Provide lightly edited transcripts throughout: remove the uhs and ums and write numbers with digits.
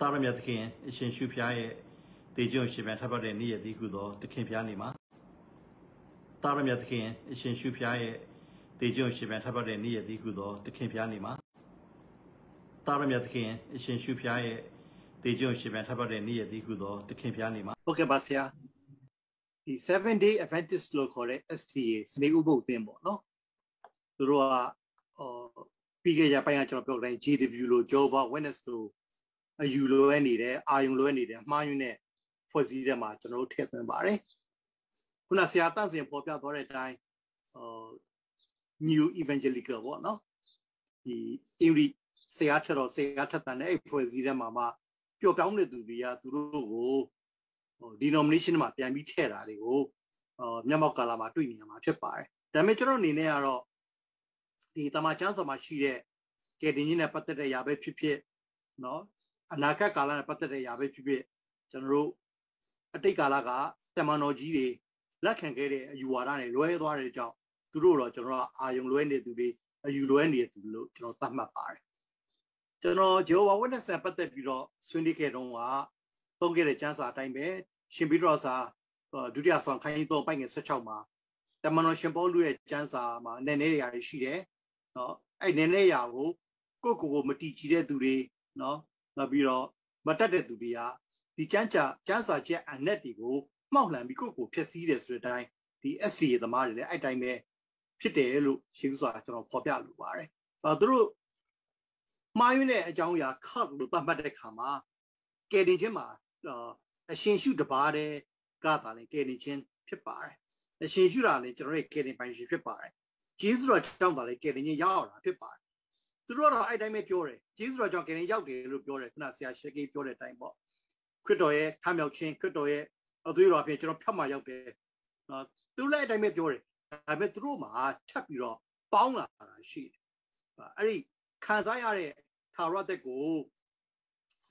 တာရမြတ်သခင်အရှင်ရှုဖျားရဲ့တေကျုံရှင်ပြန်ထပ်ပတ်တဲ့နေ့ရက်ဒီခုသောသခင်ဖျားနေမှာတာရမြတ်သခင်အရှင်ရှုဖျားရဲ့တေကျုံရှင်ပြန်ထပ်ပတ်တဲ့နေ့ရက်ဒီခုသောသခင်ဖျားနေမှာတာရမြတ်သခင်အရှင်ရှုဖျားရဲ့တေကျုံရှင်ပြန်ထပ်ပတ်တဲ့နေ့ရက်ဒီခုသောသခင်ဖျားနေမှာဟုတ်ကဲ့ပါဆရာဒီ7 day Adventist လို့ခေါ်တဲ့ STA စနေဥပုသ်အသင်းပေါ့နော်သူတို့ကပြီးခဲ့ရပိုင်းကကျွန်တော်ပြောတဲ့ GW လို့ Jehovah Witness လို့အယူလိုရနေတယ်အာယုံလိုရနေတယ်မှားယွင်းတဲ့ဖွဲ့စည်းတဲ့မှာကျွန်တော်တို့ထည့်သွင်းပါတယ်ခုနဆရာတန့်စင်ပေါ်ပြသွားတဲ့အတိုင်းNew Evangelical ပေါ့နော်ဒီအင်္ဂလိပ်ဆရာထက်တန်တဲ့အဲ့ဖွဲ့စည်းတဲ့မှာပျော့ပြောင်းတဲ့သူတွေကသူတို့ကိုdenomination မှာပြန်ပြီးထည့်တာတွေကိုမျက်မှောက်ကာလမှာတွေ့နေရမှာဖြစ်ပါတယ်ဒါပေမဲ့ကျွန်တော်အနေနဲ့ကတော့ဒီတမန်ကျမ်းစာမှာရှိတဲ့ကယ်တင်ခြင်းနဲ့ပတ်သက်တဲ့ຢာပဲဖြစ်ဖြစ်နော်အနာဂတ်ကာလနဲ့ပတ်သက်တဲ့ຢာပဲဖြစ်ဖြစ်ကျွန်တော်တို့အတိတ်ကာလကတမန်တော်ကြီးတွေလက်ခံခဲ့တဲ့အယူဝါဒတွေလွဲသွားတဲ့ကြောင့်သူတို့တော့ကျွန်တော်ကအာယုံလွဲနေသူတွေအယူလွဲနေသူလို့ကျွန်တော်သတ်မှတ်ပါတယ်ကျွန်တော် Jehovah Witness နဲ့ပတ်သက်ပြီးတော့ဆွေးနွေးခဲ့တုန်းကသုံးခဲ့တဲ့ကျမ်းစာအတိုင်းပဲရှင်ပြီးတော့စာဒုတိယဆောင်ခိုင်း3ပိုက်ငယ်16မှာတမန်တော်ရှင်ပေါလုရဲ့ကျမ်းစာမှာနည်းနည်းရာတွေရှိတယ်နော်အဲ့နည်းနည်းရာကိုကိုမတီးကြည့်တဲ့သူတွေနော်နောက်ပြီးတော့မတတ်တဲ့သူတွေကဒီကျမ်းစာချက်အနက်တွေကိုမှောက်လှန်ပြီးကိုဖျက်ဆီးတယ်ဆိုတဲ့အတိုင်းဒီ STA သမားတွေလည်းအဲ့တိုင်းပဲဖြစ်တယ်လို့ရှင်းစွာကျွန်တော်ဖော်ပြလိုပါတယ်သူတို့မှားယွင်းတဲ့အကြောင်းအရာခတ်လို့သတ်မှတ်တဲ့ခါမှာကယ်တင်ခြင်းမှာအရှင်ရှုတပါးတဲ့ကသာလည်းကယ်တင်ခြင်းဖြစ်ပါတယ်အရှင်ရှုတာလည်းကျွန်တော်ရဲ့ကယ်တင်ပိုင်ရှင်ဖြစ်ပါတယ်ဂျေဇုတော်ကြောင့်သာလည်းကယ်တင်ခြင်းရောက်တာဖြစ်ပါတယ်သူတို့ကတော့အဲ့တိုင်းပဲပြောတယ်ဂျေဇုတော်ကြောင့်ကယ်တင်ရောက်တယ်လို့ပြောတယ်ခုနဆရာရှေကေပြောတဲ့အတိုင်းပေါ့ခရစ်တော်ရဲ့ထမြောက်ခြင်းခရစ်တော်ရဲ့အသွေးတော်အပြင်ကျွန်တော်ဖြတ်မှရောက်တယ်သူလည်းအဲ့တိုင်းပဲပြောတယ်ဒါပေမဲ့သူတို့မှာထပ်ပြီးတော့ပေါင်းလာတာရှိတယ်အဲ့ဒီခံစားရတဲ့ထာဝရသက်ကို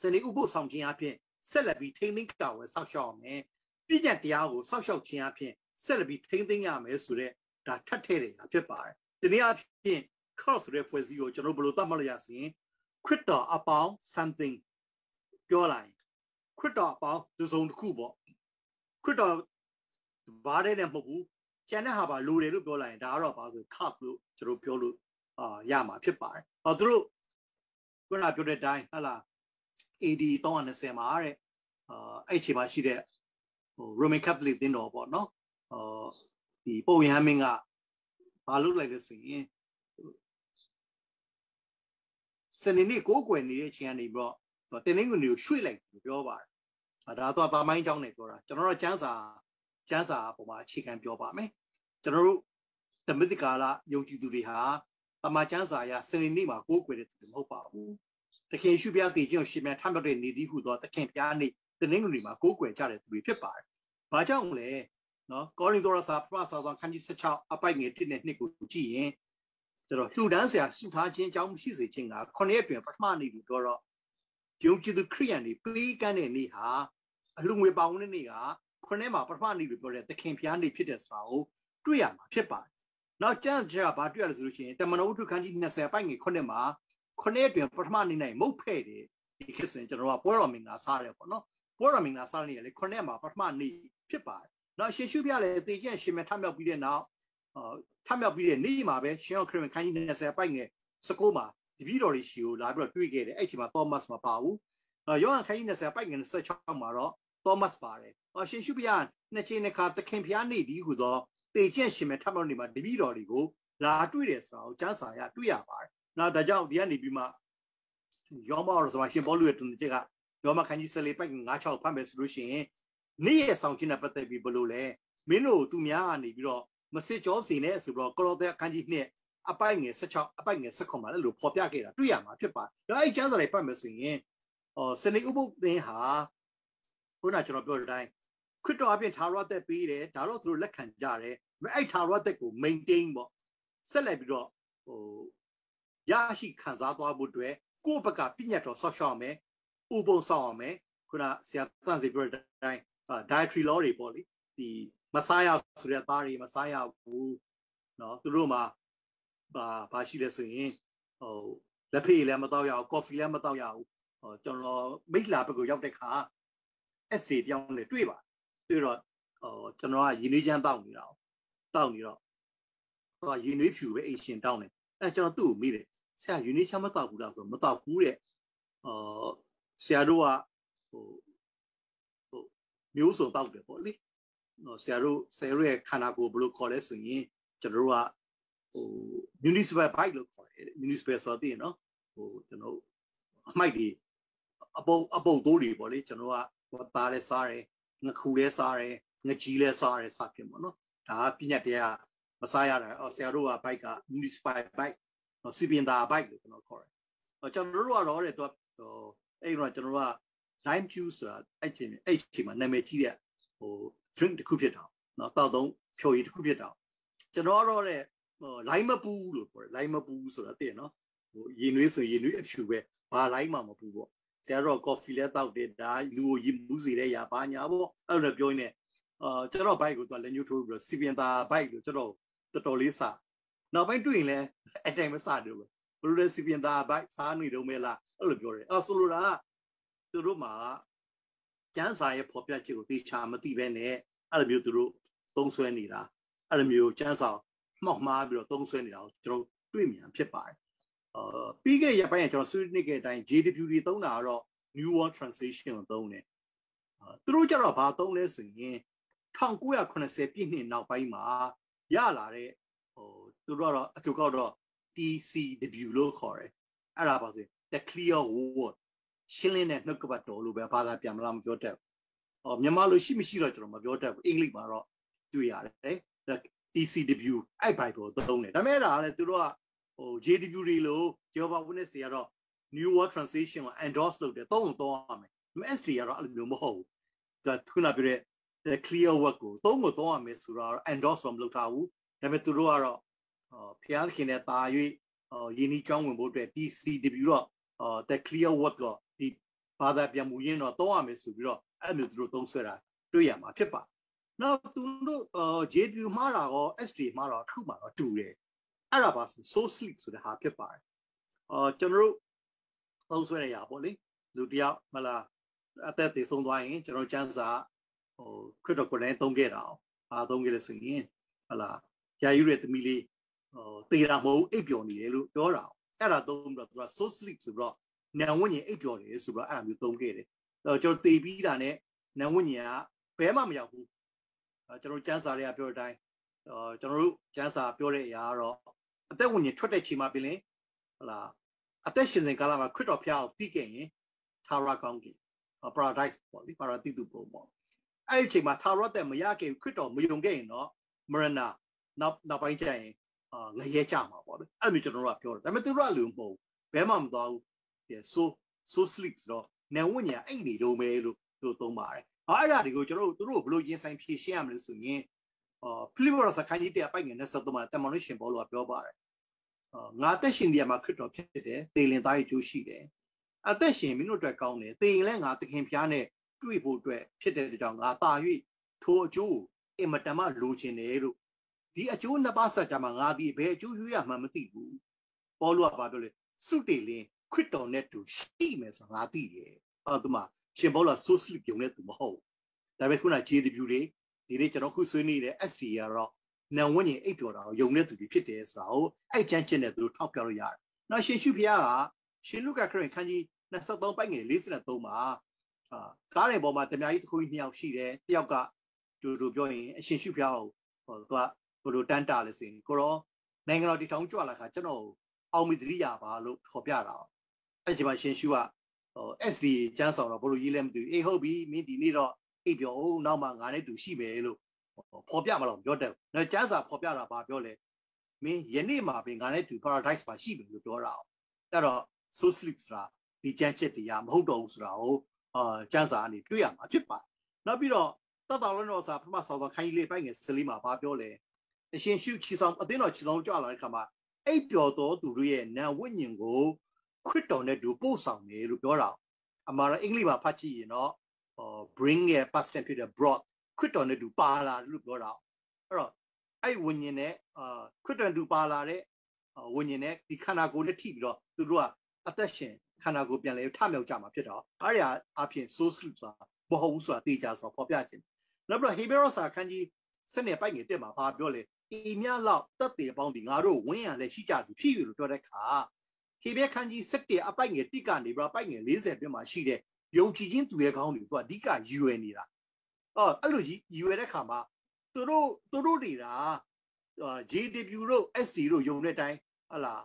စနေဥပုသ်ဆောင်ခြင်းအပြင်ဆက်လက်ပြီးထိန်းသိမ်းကာဝယ်ဆောက်ရှောက်ရမယ်ပြည့်ညတ်တရားကိုဆောက်ရှောက်ခြင်းအပြင်ဆက်လက်ပြီးထိန်းသိမ်းရမယ်ဆိုတဲ့ဒါထပ်ထည့်နေတာဖြစ်ပါတယ်ဒီနေ့အပြင် cross ဆိုတဲ့ဖွဲ့စည်းကိုကျွန်တော်ဘယ်လိုသတ်မှတ်လို့ရစရင်ခရစ်တော်အပေါင်း something ပြောလိုက်ခရစ်တော်အပေါင်းဒီစုံတစ်ခုပေါ့ခရစ်တော်ဘာတဲ့နဲ့မဟုတ်ဘူးကျန်တဲ့ဟာပါလိုတယ်လို့ပြောလိုက်ရင်ဒါကတော့ဘာဆို cup လို့ကျွန်တော်ပြောလို့ရမှာဖြစ်ပါတယ်သူတို့ခုနပြောတဲ့အတိုင်းဟလာAD 320မှာတဲ့အဲ့ချိန်မှာရှိတဲ့Roman Catholic သင်းတော်ပေါ့နော်ဒီပုပ်ယဟန်မင်းကဘာလုပ်လိုက်လဲဆိုရင်စနေနေ့ကိုးကွယ်နေတဲ့အချိန်ကနေပြီးတော့တင်းလင်းကိုရွှေ့လိုက်လို့ပြောပါတယ်ဒါတော့သမိုင်းကြောင်းနဲ့ပြောတာကျွန်တော်တို့ကျမ်းစာပုံမှာအခြေခံပြောပါမယ်ကျွန်တော်တို့သမတိကာလယုံကြည်သူတွေဟာတမန်ကျမ်းစာအရစနေနေ့မှာကိုးကွယ်တဲ့သူတွေမဟုတ်ပါဘူးသခင်ရှုပြတည်ခြင်းရှင်မြန်ထမြောက်တဲ့နေသည်ဟုသောသခင်ပြားနေ့တင်းလင်းကိုမှာကိုးကွယ်ကြတဲ့သူတွေဖြစ်ပါတယ်ဘာကြောင့်လဲနော်ကောရိန္သုစာပထမစာဆောင်ခန်းကြီး16အပိုက်ငယ်1နဲ့2ကိုကြည့်ရင်ကျွန်တော်လှူဒန်းဆရာစုထားခြင်းအကြောင်းရှိစေခြင်းက9ရက်တွင်ပထမနေ့ကိုပြောတော့ယုံကြည်သူခရိယန်တွေပေးကမ်းတဲ့နေ့ဟာအလှငွေပါဝင်တဲ့နေ့က9ရက်မှာပထမနေ့ကိုပြောတဲ့သခင်ဖျားနေ့ဖြစ်တဲ့ဆိုတာကိုတွေ့ရမှာဖြစ်ပါတယ်နောက်ကျမ်းစာကဘာတွေ့ရလဲဆိုလို့ရှိရင်တမန်တော်ဝတ္ထုခန်းကြီး20အပိုက်ငယ်9မှာ9ရက်တွင်ပထမနေ့၌မုတ်ဖဲ့တယ်ဒီခေတ်ဆိုရင်ကျွန်တော်ကပွဲတော်မင်္ဂလာစားတယ်ပေါ့နော်ပွဲတော်မင်္ဂလာစားနေရလေ9ရက်မှာပထမနေ့ဖြစ်ပါတယ်နောက်ရှင်ရှုပြလဲတေကျင့်ရှင်မထမြောက်ပြီးတဲ့နောက်ထမြောက်ပြီးတဲ့နေ့မှာပဲရှင်ယောခရစ်ဝင်ခန်းကြီး20အပိုက်ငယ်19မှာတပည့်တော်တွေရှီကိုလာပြီးတော့တွေ့ခဲ့တယ်အဲ့ချိန်မှာသောမတ်မပါဘူးယောဟန်ခန်းကြီး20အပိုက်ငယ်26မှာတော့သောမတ်ပါတယ်ရှင်ရှုပြနှစ်ချိန်တစ်ခါသခင်ဖျားနေ့ဒီဟူသောတေကျင့်ရှင်မထမြောက်နေမှာတပည့်တော်တွေကိုလာတွေ့တယ်ဆိုတာကိုကျမ်းစာရတွေ့ရပါတယ်နောက်ဒါကြောင့်ဒီကနေပြီးမှယောမတော်ဆိုရှင်ပေါလုရဲ့တုန်ချက်ကယောမခန်းကြီး14ပိုက်96ဖတ်မယ်ဆိုလို့ရှိရင်နေ့ရဲ့ဆောင်ခြင်းနဲ့ပတ်သက်ပြီးဘလို့လဲမင်းတို့သူများကနေပြီးတော့မစစ်ကြောစီနဲ့ဆိုတော့ကလောသဲအခန်းကြီး2အပိုက်ငယ်16အပိုက်ငယ်19မှာလည်းလို့ဖော်ပြခဲ့တာတွေ့ရမှာဖြစ်ပါတယ်ဒါအဲ့ကျမ်းစာတွေပတ်မယ်ဆိုရင်စနေဥပုသ်သင်းဟာခုနကျွန်တော်ပြောတဲ့အတိုင်းခရစ်တော်အပြင်ထာဝရသက်ပေးတယ်ဒါတော့သူတို့လက်ခံကြတယ်အဲ့ထာဝရသက်ကို maintain ပေါ့ဆက်လက်ပြီးတော့ရရှိခံစားသွားဖို့အတွက်ကိုယ့်ဘက်ကပြည့်ညတ်တော်ဆောက်ရှောက်မယ်ဥပုံဆောက်အောင်မယ်ခုနဆရာတန်စီပြောတဲ့အတိုင်းdietary law တွေပေါ့လေဒီမစားရဆိုတဲ့သားတွေမစားရဘူးเนาะသူတို့မှာဘာရှိလဲဆိုရင်လက်ဖေးလည်းမတော့ရအောင် coffee လည်းမတော့ရဘူး ကျွန်တော်မိတ်လာဘက်ကိုရောက်တဲ့ခါ S တွေတောင်းတယ်တွေ့ပါတွေ့တော့ကျွန်တော်ကရင်းနှီးချမ်းတောက်နေတာတောက်နေတော့ရင်းနှီးဖြူပဲအိမ်ရှင်တောင်းတယ်ကျွန်တော်သူ့ကိုမိတယ်ဆရာရင်းနှီးချမ်းမတောက်ဘူးလားဆိုတော့မတောက်ဘူးတဲ့ဆရာတို့ကမျိုးစုံတောက်တယ်ပေါ့လေဆရာတို့ရဲ့ခန္ဓာကိုယ်ဘယ်လိုခေါ်လဲဆိုရင်ကျွန်တော်တို့ကmunicipal bike လို့ခေါ်တယ် municipal ဆိုတော့နော်ကျွန်တော်အမိုက်တွေအပုပ်တိုးတွေပေါ့လေကျွန်တော်ကသားလဲစားတယ်ငခုလဲစားတယ်ငကြီးလဲစားတယ်စသဖြင့်ပေါ့နော်ဒါကပြညတ်တရားမစားရတာဆရာတို့က bike က municipal bike စီပင်သာ bike လို့ကျွန်တော်ခေါ်တယ်ကျွန်တော်တို့ကတော့တဲ့သူအဲ့တော့ကျွန်တော်တို့က lime juice ဆိုတာအဲ့ချိန်မှာနာမည်ကြီးတဲ့drink တစ်ခုဖြစ်တာနော်တောက်သုံးဖြိုရည်တစ်ခုဖြစ်တာကျွန်တော်ကတော့တဲ့lime မပူလို့ခေါ်တယ် lime မပူဆိုတာသိရနော်ရေနွေးဆိုရေနွေးအဖြူပဲဘာ lime မှမပူပေါ့ဆရာတို့ coffee လဲတောက်တယ်ဒါလူကိုရေမူးစေတဲ့ຢာဘာညာပေါ့အဲ့လိုပြောနေကျွန်တော် bike ကိုသူကလက်ညှိုးထိုးပြီးတော့စီပင်သာ bike လို့ကျွန်တော်တော်လေးစားနောက်ပိုင်းတွေ့ရင်လဲအတိုင်မစားတယ်ဘယ်လိုလဲစီပင်သာ bike စားနေတော့မဲလားအဲ့လိုပြောတယ်ဆိုလိုတာသူတို့မှာကျန်းစာရဲ့ဖော်ပြချက်ကိုသိချာမသိပဲနဲ့အဲ့လိုမျိုးသူတို့သုံးဆွဲနေတာအဲ့လိုမျိုးကျန်းစာမှောက်မှားပြီးတော့သုံးဆွဲနေတာကိုကျွန်တော်တွေ့မြင်ဖြစ်ပါတယ်ပြီးခဲ့ရက်ပိုင်းကကျွန်တော်ဆွေးနွေးခဲ့တဲ့အတိုင်း JW တွေသုံးတာကတော့ New World Translation ကိုသုံးတယ်သူတို့ကြတော့ဘာသုံးလဲဆိုရင်1980ပြည့်နှစ်နောက်ပိုင်းမှာရလာတဲ့သူတို့ကတော့အတူကတော့ TCW လို့ခေါ်တယ်အဲ့ဒါပါစေ The Clear Word ရှင်းလင်းတဲ့နှုတ်ကပတ်တော်လို့ပဲဘာသာပြန်မလားမပြောတတ်ဘူးမြန်မာလိုရှိမရှိတော့ကျွန်တော်မပြောတတ်ဘူးအင်္ဂလိပ်မှာတော့တွေ့ရတယ် The TCW အဲ့ Bible သုံးတယ်ဒါပေမဲ့အဲ့ဒါလည်းသူတို့ကJW တွေလို့ Jehovah Witness တွေကတော့ New World Translation ကို endorse လုပ်တယ်သုံးရမယ် SD ကတော့အဲ့လိုမျိုးမဟုတ်ဘူးဒါခုနပြောတဲ့ The Clear Word ကိုသုံးရမယ်ဆိုတော့ endorse မလုပ်ထားဘူးဒါပေမဲ့သူတို့ကတော့ဖျားခင်နဲ့တာ၍ယင်းဤကြောင်းဝင်ဖို့အတွက် TCW တော့The Clear Word ကဒီဘာသာပြန်မှုရင်းတော့သုံးရမယ်ဆိုပြီးတော့အဲ့လိုသူတို့သုံးဆွဲတာတွေ့ရမှာဖြစ်ပါနောက်သူတို့JW မှားတာရော SD မှားတာအခုမှတော့တူတယ်အဲ့ဒါပါဆို so sleep ဆိုတဲ့ဟာဖြစ်ပါတယ်ကျွန်တော်တို့သုံးဆွဲရရပေါ့လေလူတယောက်မလားအသက်တည်ဆုံးသွားရင်ကျွန်တော်ကျန်းစာခရစ်တော်ကိုလည်းသုံးခဲ့တာသုံးခဲ့လို့ဆိုရင်ဟလာယာယူရဲ့သမီးလေးတေတာမဟုတ်အိပ်ပျော်နေတယ်လို့ပြောတာအဲ့ဒါသုံးပြီးတော့သူက so sleep ဆိုတော့နံဝဉ္ဉင်အိပ်ပျော်တယ်ဆိုတော့အဲ့ဒါမျိုးသုံးခဲ့တယ်ကျွန်တော်တေပြီးတာနဲ့နံဝဉ္ဉင်ကဘဲမှမရောက်ဘူးကျွန်တော်ကျန်းစာတွေကပြောတဲ့အတိုင်းကျွန်တော်တို့ကျန်းစာပြောတဲ့အရာကတော့အသက်ဝဉ္ဉင်ထွက်တဲ့ချိန်မှာပြင်ဟလာအသက်ရှင်စဉ်ကာလမှာခရစ်တော်ဖျားကိုသိခဲ့ရင်သာရကောင်းကင် paradise ပေါ့လေ paradise တူပုံပေါ့အဲ့ဒီချိန်မှာသာရတဲ့မရခင်ခရစ်တော်မယုံခဲ့ရင်တော့မရဏနောက်ပိုင်းကျရင်ငရဲကြမှာပေါ့လေအဲ့လိုမျိုးကျွန်တော်တို့ကပြောတယ်ဒါပေမဲ့သူတို့ကလူမဟုတ်ဘဲမှမသွားဘူးso sleep ဆိုတော့နံဝဉ္ဉင်အဲ့နေတော့မဲလို့သူသုံးပါတယ်အဲ့ဒါတွေကိုကျွန်တော်တို့သူတို့ဘယ်လိုရင်ဆိုင်ဖြေရှင်းရမလဲဆိုရင်ဖိလိပ္ပရစခန်းကြီးတဲ့အပိုက်ငယ်နဲ့73မှာတမန်တော်ရှင်ဘောလို့ပြောပါတယ်ငါအသက်ရှင်တရားမှာခရစ်တော်ဖြစ်တယ်သေလင်သားရဲ့ကျိုးရှိတယ်အသက်ရှင်မင်းတို့အတွက်ကောင်းတယ်သေရင်လည်းငါသခင်ဖျားနဲ့တွေ့ဖို့အတွက်ဖြစ်တဲ့ကြောင့်ငါတာ၍ထိုအကျိုးအင်မတန်မှလိုချင်တယ်လို့ဒီအကျိုးနှစ်ပါးဆက်ကြမှာငါဒီဘယ်အကျိုးရွေးရမှန်းမသိဘူးဘောလို့ကဘာပြောလဲစုတေလင်ခရစ်တော်နဲ့တူရှိမယ်ဆိုငါသိတယ်သူမှရှင်ဘောလို့ so sleep ပြုံးတဲ့သူမဟုတ်ဒါပေမဲ့ခုန JW တွေဒီနေ့ကျွန်တော်ခုဆွေးနေတဲ့ SD ကတော့နံဝဉ္ဉင်အိပ်ပျော်တာကိုယုံတဲ့သူတွေဖြစ်တယ်ဆိုတာကိုအဲ့ကျမ်းကျင့်တဲ့သူတို့ထောက်ပြလို့ရတယ်။နောက်ရှင်ရှုဖျားကရှင်လုကာခရစ်ခန်းကြီး23ပိုက်ငယ်43မှာကားတဲ့ပေါ်မှာတမယာကြီးတစ်ခုကြီး2ယောက်ရှိတယ်။တစ်ယောက်ကတို့ပြောရင်အရှင်ရှုဖျားကိုသူကဘယ်လိုတန်းတာလဲဆိုရင်ကိုရောနိုင်ငံတော်တည်ထောင်ကြွလာခါကျွန်တော်အောင်မီသတိရပါလို့ခေါ်ပြတာ။အဲ့ဒီမှာရှင်ရှုကSD ကျမ်းဆောင်တော့ဘယ်လိုရေးလဲမသိဘူး။အေးဟုတ်ပြီမင်းဒီနေ့တော့အိပ်ပျော်အောင်နောက်မှငါနဲ့တူရှိမယ်လို့ဖော်ပြမလို့ပြောတယ်။နော်ကျမ်းစာဖော်ပြတာဘာပြောလဲ။မင်းယနေ့မှာပင်ငါနဲ့တူ paradise မှာရှိပြီလို့ပြောတာ။အဲ့တော့ so sleep ဆိုတာဒီကျမ်းချက်တရားမဟုတ်တော့ဘူးဆိုတာကိုကျမ်းစာအနေတွေ့ရမှာဖြစ်ပါတယ်။နောက်ပြီးတော့တတ်တော်လုံးတော်စာပထမဆောင်သောခိုင်းလေးပိုင်းငယ်14မှာဘာပြောလဲ။အရှင်ရှုချီဆောင်အသင်းတော်ချီဆောင်ကြွလာတဲ့ခါမှာအိပ်ပျော်သောသူတို့ရဲ့နံဝိညာဉ်ကိုခရစ်တော်နဲ့တူပို့ဆောင်တယ်လို့ပြောတာ။အမှားတော့အင်္ဂလိပ်မှာဖတ်ကြည့်ရင်တော့bring ရဲ့ past tense ဖြစ်တဲ့ brought ခရစ်တော်နဲ့တူပါလာလို့ပြောတာအဲ့တော့အဲ့ဝိညာဉ်နဲ့ခရစ်တော်တူပါလာတဲ့ဝိညာဉ်နဲ့ဒီခန္ဓာကိုယ်နဲ့ထိပြီးတော့သူတို့ကအသက်ရှင် ခန္ဓာကိုယ်ပြန်လဲထမြောက်ကြမှာဖြစ်တော့အဲ့ဒါအပြင် soul sleep ဆိုတာမဟုတ်ဘူးဆိုတာသိကြဆိုပေါ်ပြခြင်းနောက်ပြီးတော့ Hebrews စာခန်းကြီးစနစ်ပိုက်ငယ်တက်မှာဘာပြောလဲဤမြလောက်တက်တေပေါင်းဒီငါတို့ဝင်းရလဲရှိကြပြီဖြစ်ယူလို့ပြောတဲ့ခါ Hebrews ခန်းကြီး7အပိုက်ငယ်1ကနေပြီးတော့ပိုက်ငယ်40ပြမှာရှိတဲ့ယုံကြည်ခြင်းသူရဲ့ခေါင်းတွေကိုအဓိကယူရနေတာအဲ့လိုယူရတဲ့ခါမှာသူတို့တွေက JW တို့ SD တို့ယုံတဲ့အတိုင်းဟလာ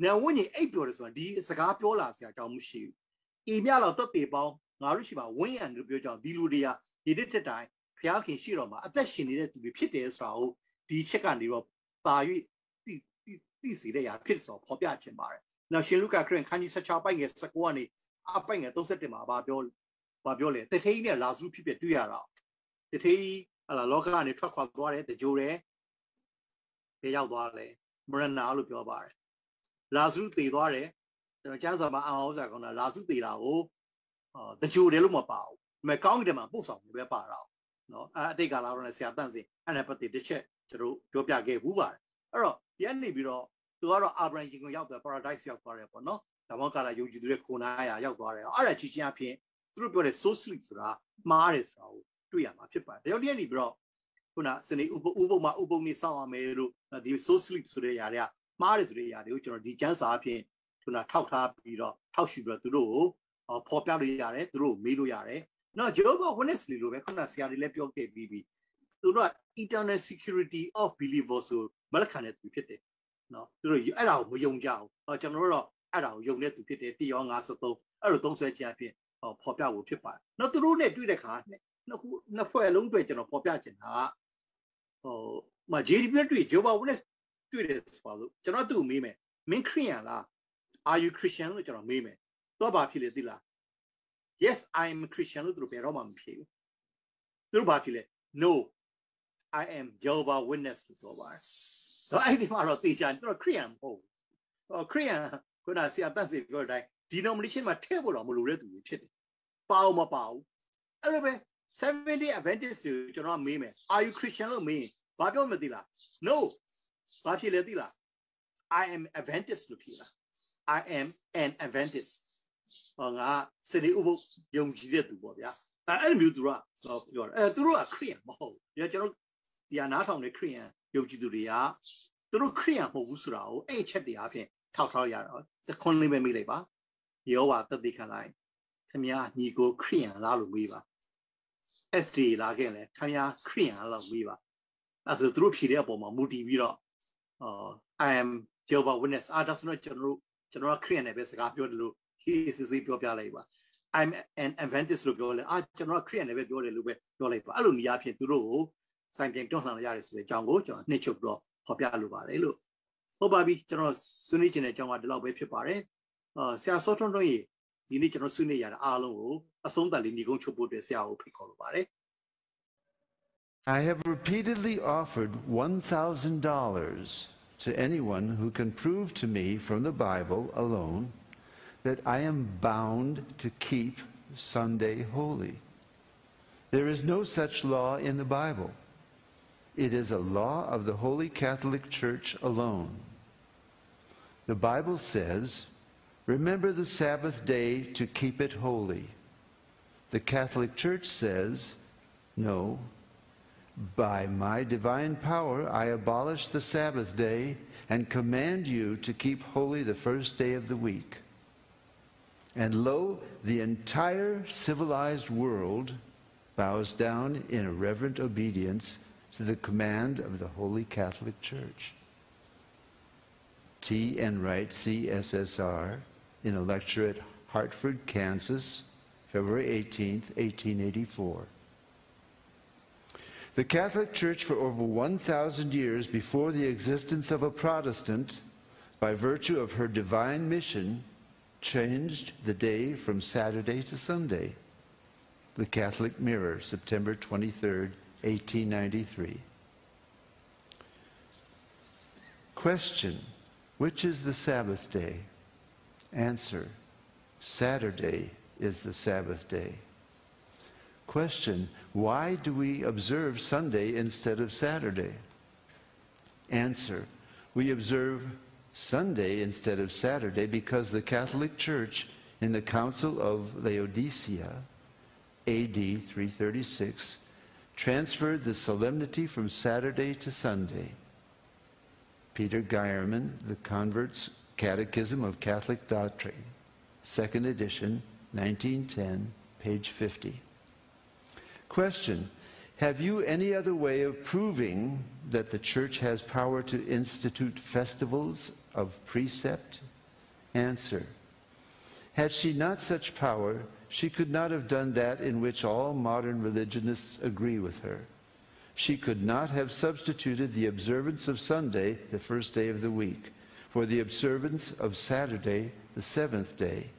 နေဝင်းကြီးအိပ်ပြောတယ်ဆိုတာဒီစကားပြောလာစရာအကြောင်းမရှိဘူး။ဤမြလောက်တက်တေပေါင်းငါတို့ရှိမှာဝင်းရံလို့ပြောကြအောင်ဒီလူတွေကဒီတစ်တက်တိုင်းဖျားခင်ရှိတော့မှာအသက်ရှင်နေတဲ့သူတွေဖြစ်တယ်ဆိုတာကိုဒီချက်ကနေတော့ပါ၍သိစေတဲ့ຢာဖြစ်ဆိုဖော်ပြခြင်းပါတယ်။နောက်ရှင်လုကာခရစ်ခန်းကြီး16ပိုက်ငယ်19ကနေအပိုက်ငယ်31မှာဘာပြောလဲတထေးနဲ့လာစုဖြစ်တွေ့ရတာတထေးဟလာလောကကနေထွက်ခွာသွားတယ်တကြိုတယ်ဘယ်ရောက်သွားလဲမရနာလို့ပြောပါတယ်လာစုတည်သွားတယ်ကျမ်းစာမှာအောင်ဥစ္စာကောင်းတာလာစုတည်တာကိုတကြိုတယ်လို့မပါဘူးဒါပေမဲ့ကောင်းကင်မှာပို့ဆောင်နေပဲပါတော့နော်အတိတ်ကာလတော့လည်းဆရာတန့်စင်အဲ့ဒါပတ်သက်တစ်ချက်ကျွန်တော်ပြောပြခဲ့ဘူးပါတယ်အဲ့တော့ဒီကနေပြီးတော့သူကတော့အာဗြဟံရှင်ကိုရောက်တယ် paradise ရောက်သွားတယ်ပေါ့နော်ဒါမှကာလာယုံကြည်သူတွေခိုးနာရရောက်သွားတယ်အဲ့ဒါကြည်ချင်းအဖြစ်သူတို့ပြောတဲ့ soul sleep ဆိုတာမှားတယ်ဆိုတာကိုတွေ့ရမှာဖြစ်ပါတယ်ဒါကြောင့်ဒီကနေပြီးတော့ခုနစနေဥပုံနေစောင့်ရမယ်လို့ဒီ soul sleep ဆိုတဲ့ຢာတွေကမှားတယ်ဆိုတဲ့ຢာတွေကိုကျွန်တော်ဒီကျမ်းစာအဖြစ်ခုနထောက်ထားပြီးတော့ထောက်ရှုပြီးတော့သူတို့ကိုဖော်ပြလို့ရတယ်သူတို့မေးလို့ရတယ်နော် Jehovah Witness လို့ပဲခုနဆရာတွေလည်းပြောခဲ့ပြီးပြီသူတို့က eternal security of believers ဆိုမလက်ခံတဲ့သူဖြစ်တယ်နော်သူတို့အဲ့ဒါကိုမယုံကြဘူးကျွန်တော်တို့တော့အဲ့ဒါကိုယုံတဲ့သူဖြစ်တယ်1 53အဲ့လိုသုံးဆွဲခြင်းအဖြစ်ဖော်ပြဖို့ဖြစ်ပါတယ်နော်သူတို့နဲ့တွေ့တဲ့ခါနှစ်ဖွဲ့လုံးတွေ့ကျွန်တော်ဖော်ပြချင်တာမ JDP တွေ့ Jehovah Witness တွေ့တယ်ဆိုလို့ကျွန်တော်သူ့မေးမယ်မင်းခရစ်ယာန်လား Are you Christian လို့ကျွန်တော်မေးမယ်တော့ဘာဖြစ်လဲသိလား Yes I am Christian လို့သူတို့ဘယ်တော့မှမဖြေဘူးသူတို့ဘာဖြစ်လဲ No I am Jehovah Witness လို့ပြောပါတယ်တော့အဲ့ဒီမှာတော့သိကြတယ်သူတို့ခရစ်ယာန်မဟုတ်ဘူးခရစ်ယာန်ခုနဆရာတန့်စီပြောတဲ့အတိုင်း denomination မှာထည့်ဖို့တော့မလိုတဲ့သူတွေဖြစ်တယ်ပါအောင်မပါဘူးအဲ့လိုပဲ Seventh-day Adventist ကိုကျွန်တော်မေးမယ် Are you Christian လို့မေးရင်ဘာပြောမသိလား No ဘာဖြစ်လဲသိလား I am Adventist လို့ဖြေလား I am an Adventist ငါစနေဥပုပ်ယုံကြည်တဲ့သူပေါ့ဗျာအဲ့လိုမျိုးသူကပြောတယ်သူတို့ကခရစ်ယာန်မဟုတ်ဘူးကျွန်တော်ဒီအနားထောင်တဲ့ခရစ်ယာန်ယုံကြည်သူတွေကသူတို့ခရစ်ယာန်မဟုတ်ဘူးဆိုတာကိုအဲ့ချက်တွေအပြင်ထောက်ထားရတော့တခွန်းလေးပဲမေးလိုက်ပါယောဝါတသိခံလိုက်ခင်ဗျာညီကိုခရစ်ယာန်လားလို့မေးပါ SD လာခဲ့လဲခင်ဗျာခရစ်ယာန်လားလို့မေးပါအဲ့ဆိုသူတို့ဖြေတဲ့အပေါ်မှာမူတည်ပြီးတော့I am Jehovah Witness ဒါဆိုတော့ကျွန်တော်ခရစ်ယာန်နဲ့ပဲစကားပြောတယ်လို့စစ်ပြောပြလိုက်ပါ I'm an Adventist လို့ပြောလဲကျွန်တော်ခရစ်ယာန်နဲ့ပဲပြောတယ်လို့ပဲပြောလိုက်ပါအဲ့လိုနေရာဖြင့်သူတို့ကိုစိုင်ပြန်တွန်းလှန်ရတယ်ဆိုတဲ့အကြောင်းကိုကျွန်တော်နှိမ့်ချုပ်ပြီးတော့ဖော်ပြလိုပါတယ်လို့ဟုတ်ပါပြီကျွန်တော်ဆွေးနွေးခြင်းတဲ့အကြောင်းကဒီလောက်ပဲဖြစ်ပါတယ်ဆရာစောထွန်းတို့ရေဒီနေ့ကျွန်တော်ဆွေးနွေးရတဲ့အားလုံးကိုအဆုံးသတ်လေးညီကုန်းချုပ်ဖို့အတွက်ဆရာကိုဖိတ်ခေါ်လိုပါတယ် I have repeatedly offered $1,000 to anyone who can prove to me from the Bible alone that I am bound to keep Sunday holy. There is no such law in the Bible. It is a law of the Holy Catholic Church alone. The Bible says, remember the Sabbath day to keep it holy. The Catholic Church says, no, by my divine power I abolish the Sabbath day and command you to keep holy the first day of the week. And lo, the entire civilized world bows down in a reverent obedience to the command of the Holy Catholic Church. T. Enright, CSSR, in a lecture at Hartford, Kansas, February 18th, 1884. The Catholic Church for over 1,000 years before the existence of a Protestant, by virtue of her divine mission, changed the day from Saturday to Sunday. The Catholic Mirror, September 23rd, 1893. Question: which is the Sabbath day? Answer: Saturday is the Sabbath day. Question: why do we observe Sunday instead of Saturday? Answer: we observe Sunday instead of Saturday because the Catholic Church in the Council of Laodicea, AD 336, transferred the solemnity from Saturday to Sunday. Peter Geierman, The Convert's Catechism of Catholic Doctrine, 2nd edition, 1910, page 50. Question: have you any other way of proving that the Church has power to institute festivals of precept? Answer: had she not such power, she could not have done that in which all modern religionists agree with her. She could not have substituted the observance of Sunday, the first day of the week, for the observance of Saturday, the seventh day,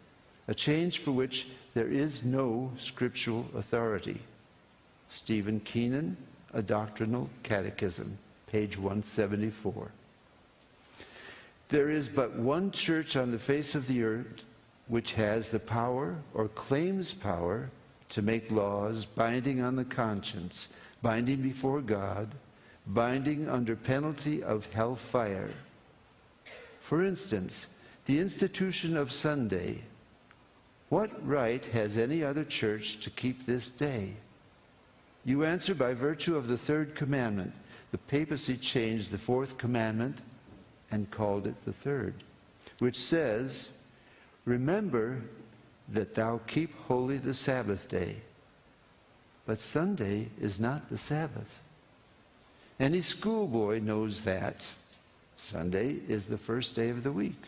a change for which there is no scriptural authority. Stephen Keenan, A Doctrinal Catechism, page 174. There is but one church on the face of the earth which has the power, or claims power, to make laws binding on the conscience, binding before God, binding under penalty of hellfire. For instance, the institution of Sunday. What right has any other church to keep this day? You answer by virtue of the third commandment. The papacy changed the fourth commandment and called it the third, which says, remember that thou keep holy the Sabbath day. But Sunday is not the Sabbath. Any schoolboy knows that. Sunday is the first day of the week.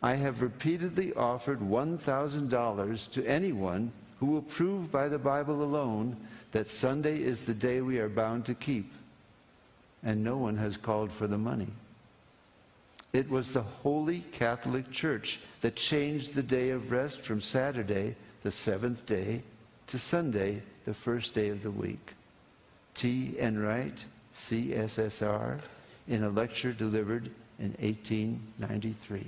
I have repeatedly offered $1,000 to anyone who will prove by the Bible alone that Sunday is the day we are bound to keep, and no one has called for the money. It was the Holy Catholic Church that changed the day of rest from Saturday, the seventh day, to Sunday, the first day of the week. T. Enright, CSSR, in a lecture delivered in 1893.